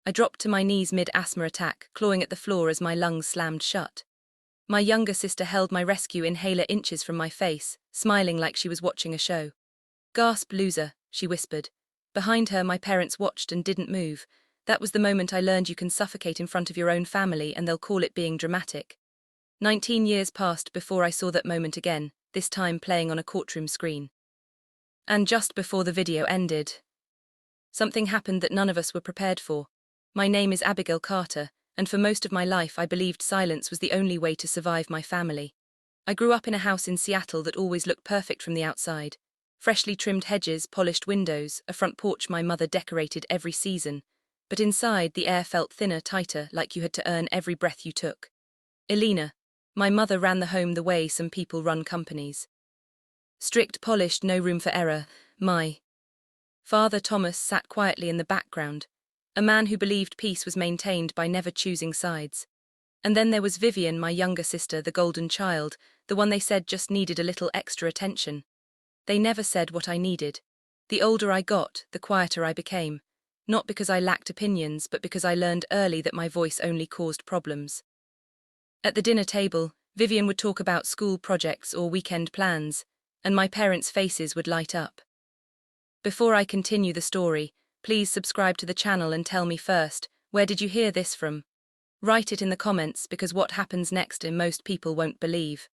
I dropped to my knees mid-asthma attack, clawing at the floor as my lungs slammed shut. My younger sister held my rescue inhaler inches from my face, smiling like she was watching a show. "Gasp, loser," she whispered. Behind her, my parents watched and didn't move. That was the moment I learned you can suffocate in front of your own family and they'll call it being dramatic. 19 years passed before I saw that moment again, this time playing on a courtroom screen. And just before the video ended, something happened that none of us were prepared for. My name is Abigail Carter, and for most of my life I believed silence was the only way to survive my family. I grew up in a house in Seattle that always looked perfect from the outside. Freshly trimmed hedges, polished windows, a front porch my mother decorated every season. But inside, the air felt thinner, tighter, like you had to earn every breath you took. Elena, my mother, ran the home the way some people run companies. Strict, polished, no room for error. My father, Thomas, sat quietly in the background, a man who believed peace was maintained by never choosing sides. And then there was Vivian, my younger sister, the golden child, the one they said just needed a little extra attention. They never said what I needed. The older I got, the quieter I became. Not because I lacked opinions, but because I learned early that my voice only caused problems. At the dinner table, Vivian would talk about school projects or weekend plans, and my parents' faces would light up. Before I continue the story, please subscribe to the channel and tell me first, where did you hear this from? Write it in the comments because what happens next most people won't believe.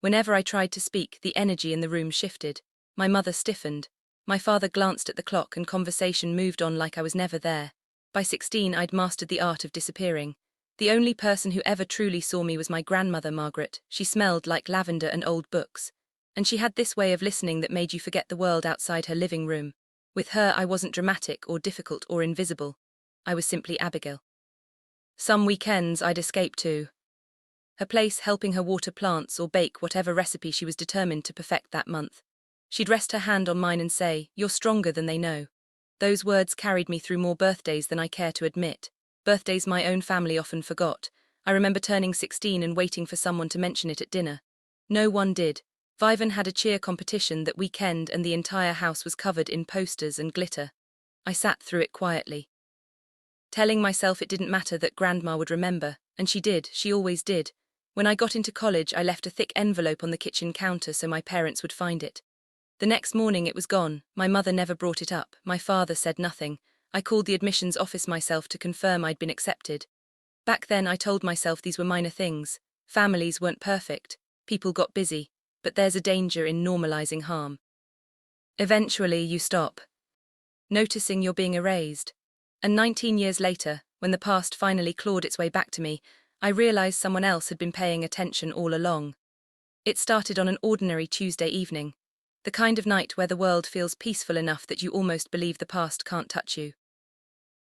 Whenever I tried to speak, the energy in the room shifted. My mother stiffened. My father glanced at the clock and conversation moved on like I was never there. By 16, I'd mastered the art of disappearing. The only person who ever truly saw me was my grandmother, Margaret. She smelled like lavender and old books. And she had this way of listening that made you forget the world outside her living room. With her, I wasn't dramatic or difficult or invisible. I was simply Abigail. Some weekends I'd escape to her place, helping her water plants or bake whatever recipe she was determined to perfect that month. She'd rest her hand on mine and say, "You're stronger than they know." Those words carried me through more birthdays than I care to admit. Birthdays my own family often forgot. I remember turning 16 and waiting for someone to mention it at dinner. No one did. Vivan had a cheer competition that weekend and the entire house was covered in posters and glitter. I sat through it quietly, telling myself it didn't matter, that Grandma would remember, and she did, she always did. When I got into college, I left a thick envelope on the kitchen counter so my parents would find it. The next morning it was gone. My mother never brought it up. My father said nothing. I called the admissions office myself to confirm I'd been accepted. Back then I told myself these were minor things. Families weren't perfect. People got busy. But there's a danger in normalizing harm. Eventually you stop noticing you're being erased. And 19 years later, when the past finally clawed its way back to me, I realized someone else had been paying attention all along. It started on an ordinary Tuesday evening. The kind of night where the world feels peaceful enough that you almost believe the past can't touch you.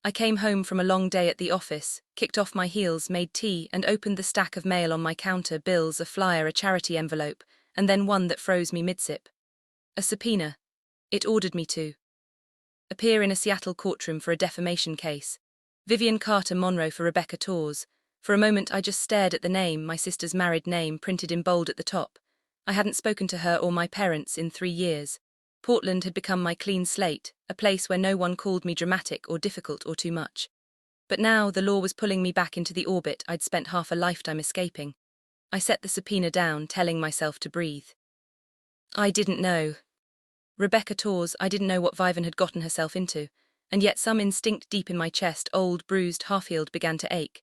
I came home from a long day at the office, kicked off my heels, made tea, and opened the stack of mail on my counter: bills, a flyer, a charity envelope, and then one that froze me mid-sip. A subpoena. It ordered me to appear in a Seattle courtroom for a defamation case. Vivian Carter Monroe for Rebecca Torres. For a moment I just stared at the name, my sister's married name, printed in bold at the top. I hadn't spoken to her or my parents in 3 years. Portland had become my clean slate, a place where no one called me dramatic or difficult or too much. But now the law was pulling me back into the orbit I'd spent half a lifetime escaping. I set the subpoena down, telling myself to breathe. I didn't know. Rebecca Torres, I didn't know what Vivan had gotten herself into, and yet some instinct deep in my chest, old, bruised, half-healed, began to ache.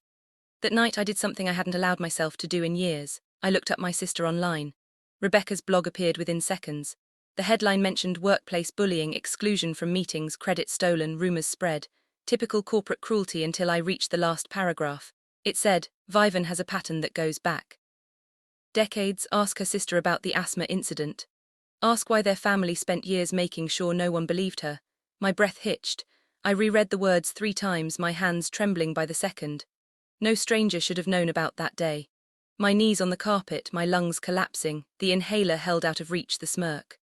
That night I did something I hadn't allowed myself to do in years. I looked up my sister online. Rebecca's blog appeared within seconds. The headline mentioned workplace bullying, exclusion from meetings, credit stolen, rumors spread. Typical corporate cruelty until I reached the last paragraph. It said, Vivan has a pattern that goes back decades. Ask her sister about the asthma incident. Ask why their family spent years making sure no one believed her. My breath hitched. I reread the words 3 times, my hands trembling by the second. No stranger should have known about that day. My knees on the carpet, my lungs collapsing, the inhaler held out of reach, the smirk.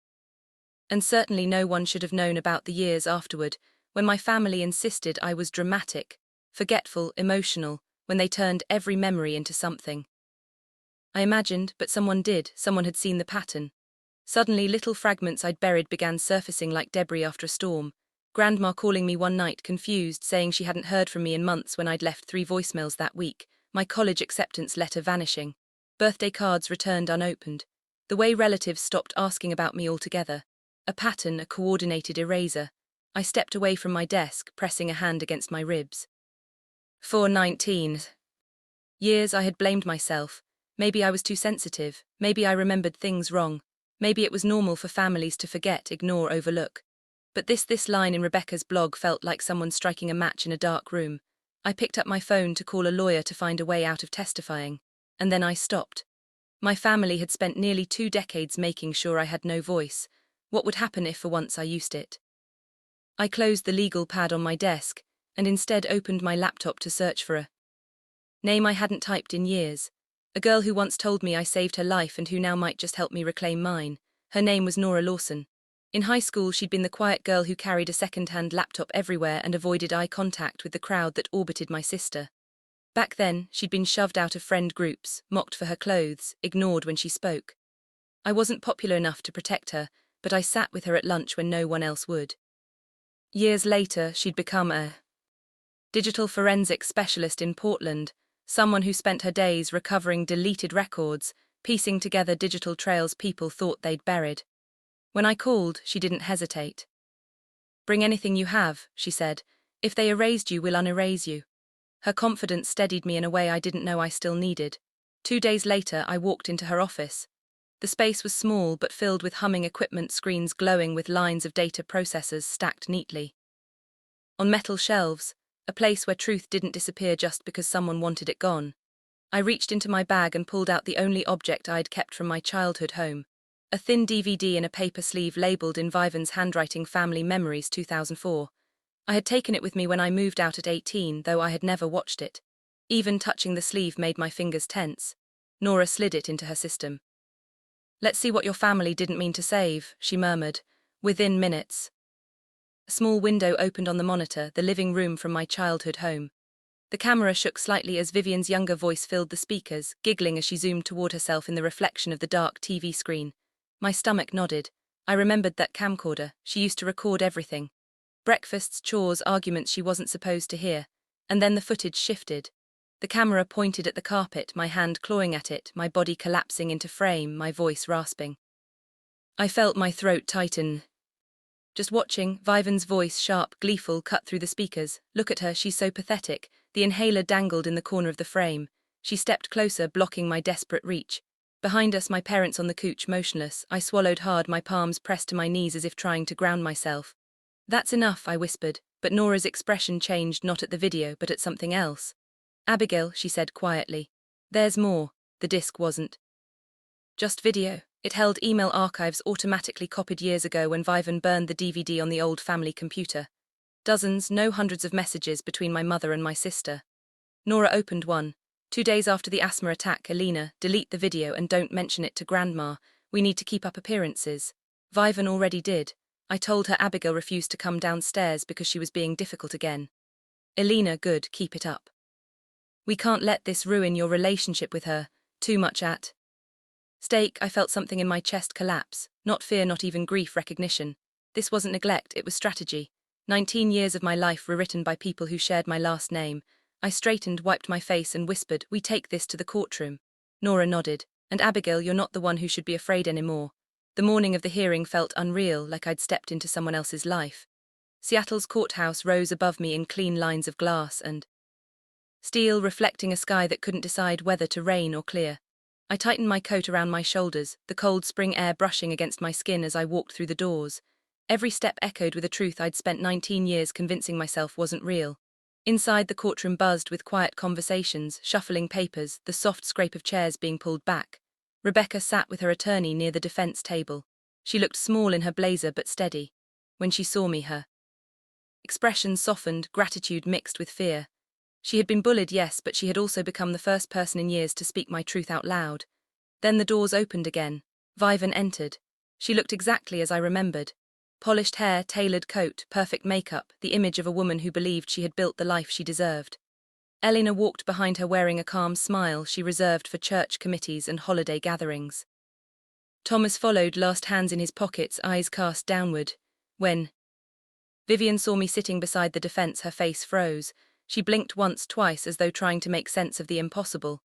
And certainly no one should have known about the years afterward, when my family insisted I was dramatic, forgetful, emotional, when they turned every memory into something. I imagined, but someone did, someone had seen the pattern. Suddenly little fragments I'd buried began surfacing like debris after a storm. Grandma calling me one night confused, saying she hadn't heard from me in months when I'd left 3 voicemails that week, my college acceptance letter vanishing, birthday cards returned unopened, the way relatives stopped asking about me altogether, a pattern, a coordinated eraser. I stepped away from my desk, pressing a hand against my ribs. For 19 years I had blamed myself. Maybe I was too sensitive, maybe I remembered things wrong, maybe it was normal for families to forget, ignore, overlook. But this line in Rebecca's blog felt like someone striking a match in a dark room. I picked up my phone to call a lawyer to find a way out of testifying, and then I stopped. My family had spent nearly 2 decades making sure I had no voice. What would happen if for once I used it? I closed the legal pad on my desk, and instead opened my laptop to search for a name I hadn't typed in years. A girl who once told me I saved her life and who now might just help me reclaim mine. Her name was Nora Lawson. In high school, she'd been the quiet girl who carried a second-hand laptop everywhere and avoided eye contact with the crowd that orbited my sister. Back then, she'd been shoved out of friend groups, mocked for her clothes, ignored when she spoke. I wasn't popular enough to protect her, but I sat with her at lunch when no one else would. Years later, she'd become a digital forensics specialist in Portland, someone who spent her days recovering deleted records, piecing together digital trails people thought they'd buried. When I called, she didn't hesitate. "Bring anything you have," she said. "If they erased you, we'll unerase you." Her confidence steadied me in a way I didn't know I still needed. 2 days later, I walked into her office. The space was small but filled with humming equipment, screens glowing with lines of data processors stacked neatly on metal shelves, a place where truth didn't disappear just because someone wanted it gone. I reached into my bag and pulled out the only object I'd kept from my childhood home. A thin DVD in a paper sleeve labeled in Vivan's handwriting, Family Memories 2004. I had taken it with me when I moved out at 18, though I had never watched it. Even touching the sleeve made my fingers tense. Nora slid it into her system. "Let's see what your family didn't mean to save," she murmured. Within minutes, a small window opened on the monitor, the living room from my childhood home. The camera shook slightly as Vivian's younger voice filled the speakers, giggling as she zoomed toward herself in the reflection of the dark TV screen. My stomach nodded. I remembered that camcorder. She used to record everything. Breakfasts, chores, arguments she wasn't supposed to hear. And then the footage shifted. The camera pointed at the carpet, my hand clawing at it, my body collapsing into frame, my voice rasping. I felt my throat tighten. Just watching, Vivan's voice, sharp, gleeful, cut through the speakers. "Look at her, she's so pathetic." The inhaler dangled in the corner of the frame. She stepped closer, blocking my desperate reach. Behind us, my parents on the couch, motionless. I swallowed hard, my palms pressed to my knees as if trying to ground myself. "That's enough," I whispered, but Nora's expression changed, not at the video, but at something else. "Abigail," she said quietly. "There's more." The disc wasn't just video. It held email archives automatically copied years ago when Vivan burned the DVD on the old family computer. Dozens, no hundreds of messages between my mother and my sister. Nora opened one. "2 days after the asthma attack, Elena, delete the video and don't mention it to Grandma. We need to keep up appearances." Vivan already did. I told her Abigail refused to come downstairs because she was being difficult again. "Elena, good, keep it up. We can't let this ruin your relationship with her. Too much at stake." I felt something in my chest collapse. Not fear, not even grief, recognition. This wasn't neglect, it was strategy. 19 years of my life rewritten by people who shared my last name. I straightened, wiped my face and whispered, "We take this to the courtroom." Nora nodded. "And Abigail, you're not the one who should be afraid anymore." The morning of the hearing felt unreal, like I'd stepped into someone else's life. Seattle's courthouse rose above me in clean lines of glass and steel, reflecting a sky that couldn't decide whether to rain or clear. I tightened my coat around my shoulders, the cold spring air brushing against my skin as I walked through the doors. Every step echoed with a truth I'd spent 19 years convincing myself wasn't real. Inside, the courtroom buzzed with quiet conversations, shuffling papers, the soft scrape of chairs being pulled back. Rebecca sat with her attorney near the defense table. She looked small in her blazer but steady. When she saw me, her expression softened, gratitude mixed with fear. She had been bullied, yes, but she had also become the first person in years to speak my truth out loud. Then the doors opened again. Vivan entered. She looked exactly as I remembered. Polished hair, tailored coat, perfect makeup, the image of a woman who believed she had built the life she deserved. Elena walked behind her wearing a calm smile she reserved for church committees and holiday gatherings. Thomas followed, last hands in his pockets, eyes cast downward. When Vivian saw me sitting beside the defense, her face froze. She blinked once, twice, as though trying to make sense of the impossible.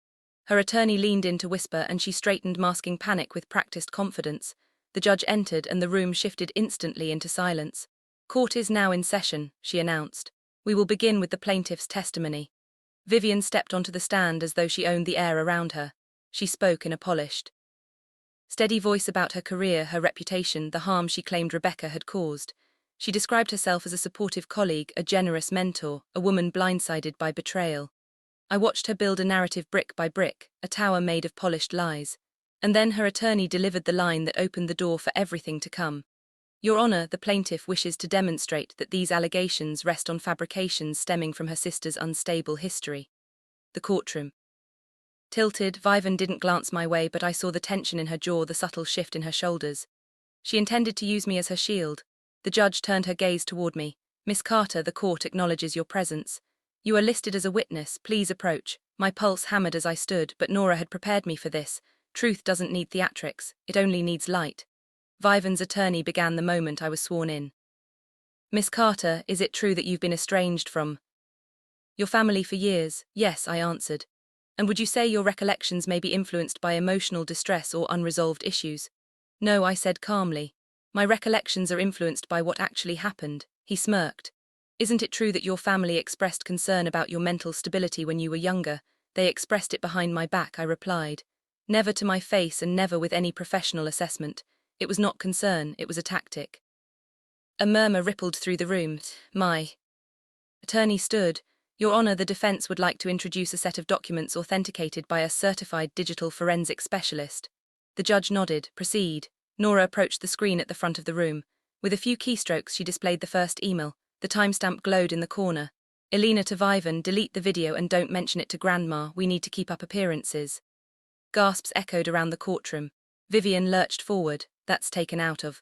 Her attorney leaned in to whisper, and she straightened, masking panic with practiced confidence. The judge entered, and the room shifted instantly into silence. "Court is now in session," she announced. "We will begin with the plaintiff's testimony." Vivian stepped onto the stand as though she owned the air around her. She spoke in a polished, steady voice about her career, her reputation, the harm she claimed Rebecca had caused. She described herself as a supportive colleague, a generous mentor, a woman blindsided by betrayal. I watched her build a narrative brick by brick, a tower made of polished lies. And then her attorney delivered the line that opened the door for everything to come. "Your Honor, the plaintiff wishes to demonstrate that these allegations rest on fabrications stemming from her sister's unstable history." The courtroom tilted. Vivian didn't glance my way, but I saw the tension in her jaw, the subtle shift in her shoulders. She intended to use me as her shield. The judge turned her gaze toward me. "Miss Carter, the court acknowledges your presence. You are listed as a witness. Please approach." My pulse hammered as I stood, but Nora had prepared me for this. Truth doesn't need theatrics, it only needs light. Vivian's attorney began the moment I was sworn in. "Miss Carter, is it true that you've been estranged from your family for years?" "Yes," I answered. "And would you say your recollections may be influenced by emotional distress or unresolved issues?" "No," I said calmly. "My recollections are influenced by what actually happened." He smirked. "Isn't it true that your family expressed concern about your mental stability when you were younger?" "They expressed it behind my back," I replied. "Never to my face and never with any professional assessment. It was not concern, it was a tactic." A murmur rippled through the room. My attorney stood. "Your Honor, the defense would like to introduce a set of documents authenticated by a certified digital forensic specialist." The judge nodded. "Proceed." Nora approached the screen at the front of the room. With a few keystrokes, she displayed the first email. The timestamp glowed in the corner. "Elena to Vivian, delete the video and don't mention it to Grandma. We need to keep up appearances." Gasps echoed around the courtroom. Vivian lurched forward. "That's taken out of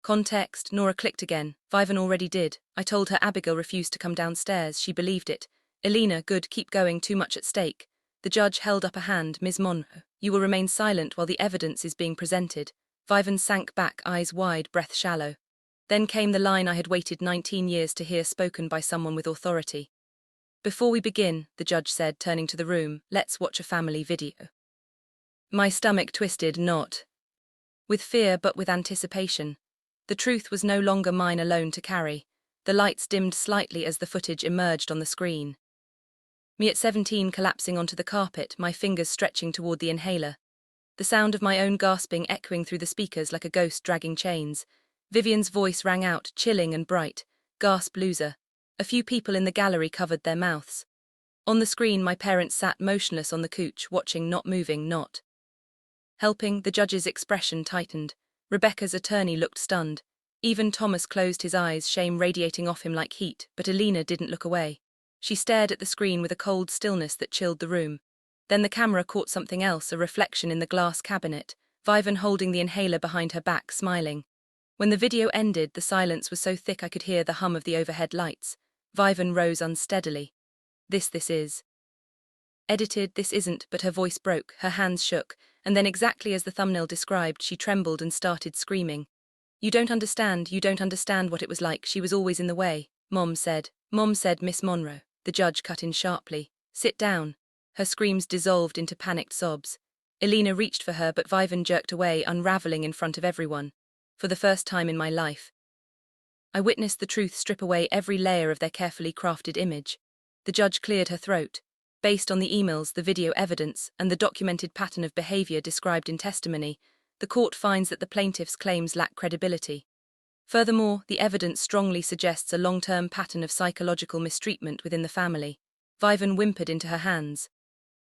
context." Nora clicked again. "Vivian already did. I told her Abigail refused to come downstairs. She believed it." "Elena, good, keep going, too much at stake." The judge held up a hand. "Ms. Monroe, you will remain silent while the evidence is being presented." Vivian sank back, eyes wide, breath shallow. Then came the line I had waited 19 years to hear, spoken by someone with authority. "Before we begin," the judge said, turning to the room, "let's watch a family video." My stomach twisted, not with fear but with anticipation. The truth was no longer mine alone to carry. The lights dimmed slightly as the footage emerged on the screen. Me at 17 collapsing onto the carpet, my fingers stretching toward the inhaler. The sound of my own gasping echoing through the speakers like a ghost dragging chains. Vivian's voice rang out, chilling and bright. "Gasp, loser." A few people in the gallery covered their mouths. On the screen, my parents sat motionless on the couch, watching, not moving, not helping. The judge's expression tightened. Rebecca's attorney looked stunned. Even Thomas closed his eyes, shame radiating off him like heat, but Elena didn't look away. She stared at the screen with a cold stillness that chilled the room. Then the camera caught something else, a reflection in the glass cabinet, Vivian holding the inhaler behind her back, smiling. When the video ended, the silence was so thick I could hear the hum of the overhead lights. Vivian rose unsteadily. This is edited, this isn't," but her voice broke, her hands shook, and then exactly as the thumbnail described, she trembled and started screaming. You don't understand what it was like. She was always in the way." Mom said, "Miss Monroe." The judge cut in sharply. "Sit down." Her screams dissolved into panicked sobs. Elena reached for her, but Vivian jerked away, unraveling in front of everyone. For the first time in my life, I witnessed the truth strip away every layer of their carefully crafted image. The judge cleared her throat. Based on the emails, the video evidence, and the documented pattern of behavior described in testimony, the court finds that the plaintiff's claims lack credibility. Furthermore, the evidence strongly suggests a long-term pattern of psychological mistreatment within the family. Vivian whimpered into her hands.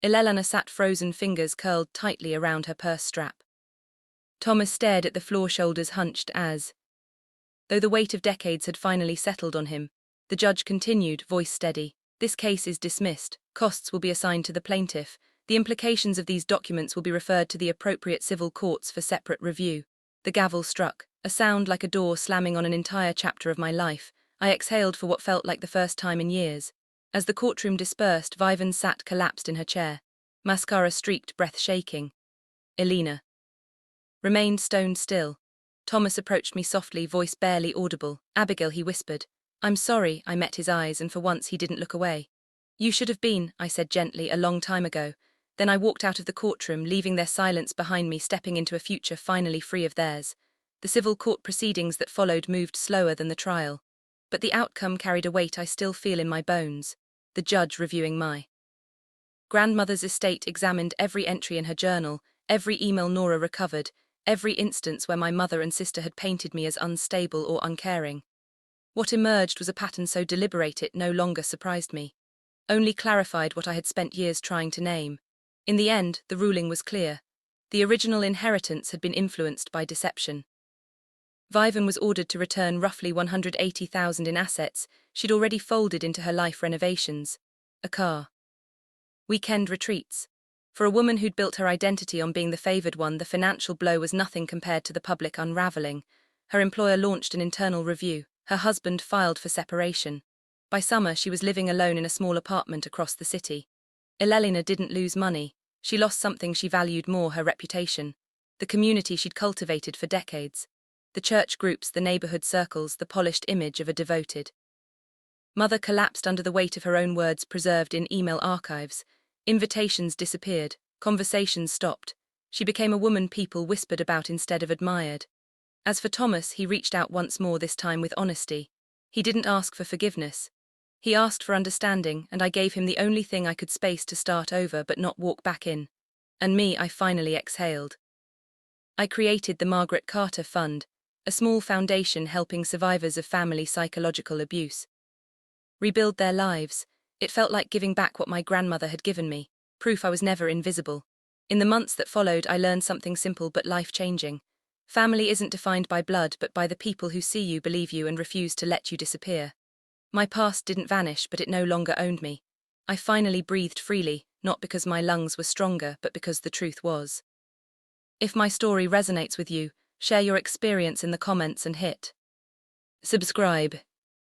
Elena sat frozen, fingers curled tightly around her purse strap. Thomas stared at the floor, shoulders hunched as though the weight of decades had finally settled on him. The judge continued, voice steady. "This case is dismissed. Costs will be assigned to the plaintiff. The implications of these documents will be referred to the appropriate civil courts for separate review." The gavel struck, a sound like a door slamming on an entire chapter of my life. I exhaled for what felt like the first time in years. As the courtroom dispersed, Vivian sat collapsed in her chair, mascara streaked, breath shaking. Elena remained stone still. Thomas approached me softly, voice barely audible. "Abigail," he whispered. "I'm sorry," I met his eyes, and for once he didn't look away. "You should have been," I said gently, "a long time ago." Then I walked out of the courtroom, leaving their silence behind me, stepping into a future finally free of theirs. The civil court proceedings that followed moved slower than the trial. But the outcome carried a weight I still feel in my bones. The judge reviewing my grandmother's estate examined every entry in her journal, every email Nora recovered, every instance where my mother and sister had painted me as unstable or uncaring. What emerged was a pattern so deliberate it no longer surprised me, only clarified what I had spent years trying to name. In the end, the ruling was clear. The original inheritance had been influenced by deception. Vivian was ordered to return roughly $180,000 in assets she'd already folded into her life renovations. A car. Weekend retreats. For a woman who'd built her identity on being the favored one, the financial blow was nothing compared to the public unraveling. Her employer launched an internal review. Her husband filed for separation. By summer, she was living alone in a small apartment across the city. Elelina didn't lose money. She lost something she valued more, her reputation. The community she'd cultivated for decades. The church groups, the neighborhood circles, the polished image of a devoted mother collapsed under the weight of her own words preserved in email archives. Invitations disappeared. Conversations stopped. She became a woman people whispered about instead of admired. As for Thomas, he reached out once more, this time with honesty. He didn't ask for forgiveness. He asked for understanding, and I gave him the only thing I could space to start over but not walk back in. And me, I finally exhaled. I created the Margaret Carter Fund, a small foundation helping survivors of family psychological abuse rebuild their lives. It felt like giving back what my grandmother had given me, proof I was never invisible. In the months that followed, I learned something simple but life-changing. Family isn't defined by blood but by the people who see you, believe you, and refuse to let you disappear. My past didn't vanish, but it no longer owned me. I finally breathed freely, not because my lungs were stronger, but because the truth was. If my story resonates with you, share your experience in the comments and hit subscribe.